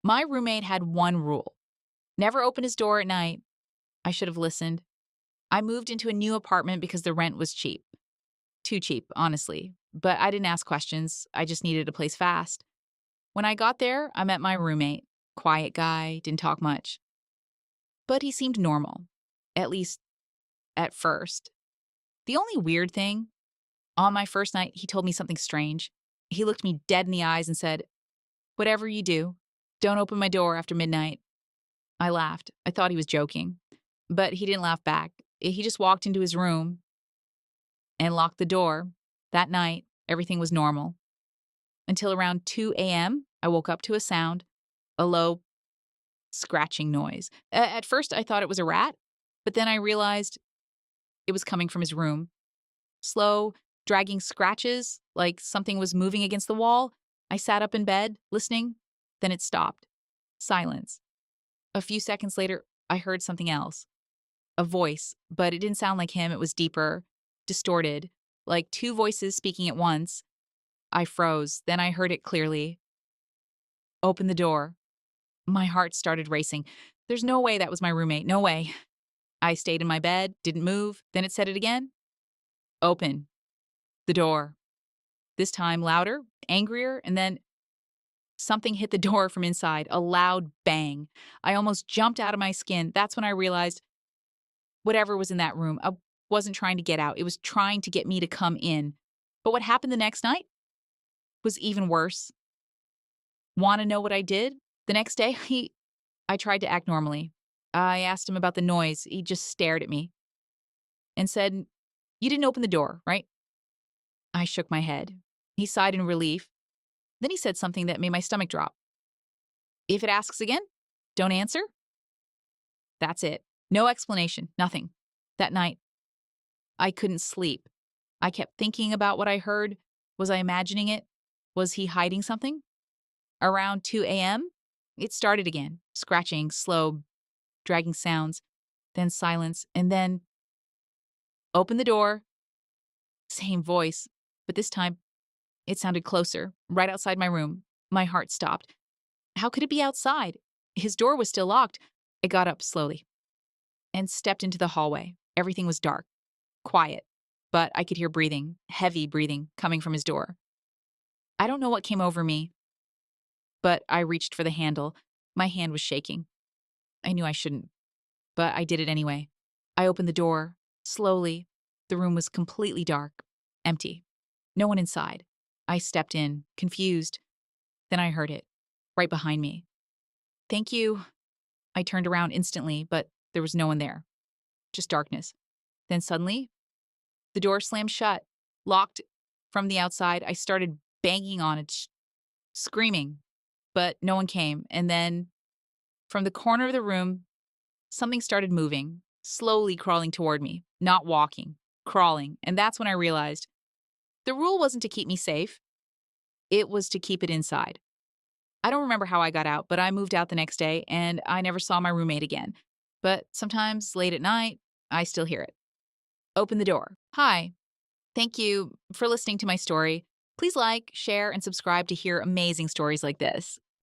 My roommate had one rule: never open his door at night. I should have listened. I moved into a new apartment because the rent was cheap. Too cheap, honestly. But I didn't ask questions. I just needed a place fast. When I got there, I met my roommate. Quiet guy, didn't talk much. But he seemed normal, at least at first. The only weird thing, on my first night, he told me something strange. He looked me dead in the eyes and said, "Whatever you do, don't open my door after midnight." I laughed. I thought he was joking. But he didn't laugh back. He just walked into his room and locked the door. That night, everything was normal. Until around 2 a.m., I woke up to a sound, a low, scratching noise. At first, I thought it was a rat, but then I realized it was coming from his room. Slow, dragging scratches, like something was moving against the wall. I sat up in bed, listening. Then it stopped. Silence. A few seconds later, I heard something else. A voice, but it didn't sound like him. It was deeper, distorted, like two voices speaking at once. I froze. Then I heard it clearly. "Open the door." My heart started racing. There's no way that was my roommate. No way. I stayed in my bed, didn't move. Then it said it again. "Open the door." This time louder, angrier, and then something hit the door from inside, a loud bang. I almost jumped out of my skin. That's when I realized whatever was in that room, I wasn't trying to get out. It was trying to get me to come in. But what happened the next night was even worse. Want to know what I did? The next day, I tried to act normally. I asked him about the noise. He just stared at me and said, "You didn't open the door, right?" I shook my head. He sighed in relief. Then he said something that made my stomach drop. "If it asks again, don't answer." That's it. No explanation, nothing. That night, I couldn't sleep. I kept thinking about what I heard. Was I imagining it? Was he hiding something? Around 2 a.m., it started again, scratching, slow, dragging sounds, then silence, and then open the door. Same voice, but this time it sounded closer, right outside my room. My heart stopped. How could it be outside? His door was still locked. I got up slowly and stepped into the hallway. Everything was dark, quiet, but I could hear breathing, heavy breathing, coming from his door. I don't know what came over me, but I reached for the handle. My hand was shaking. I knew I shouldn't, but I did it anyway. I opened the door, slowly. The room was completely dark, empty. No one inside. I stepped in, confused. Then I heard it, right behind me. "Thank you." I turned around instantly, but there was no one there. Just darkness. Then suddenly, the door slammed shut, locked from the outside. I started banging on it, screaming, but no one came. And then, from the corner of the room, something started moving, slowly crawling toward me, not walking, crawling. And that's when I realized the rule wasn't to keep me safe, it was to keep it inside. I don't remember how I got out, but I moved out the next day and I never saw my roommate again. But sometimes late at night, I still hear it. "Open the door." Hi. Thank you for listening to my story. Please like, share, and subscribe to hear amazing stories like this.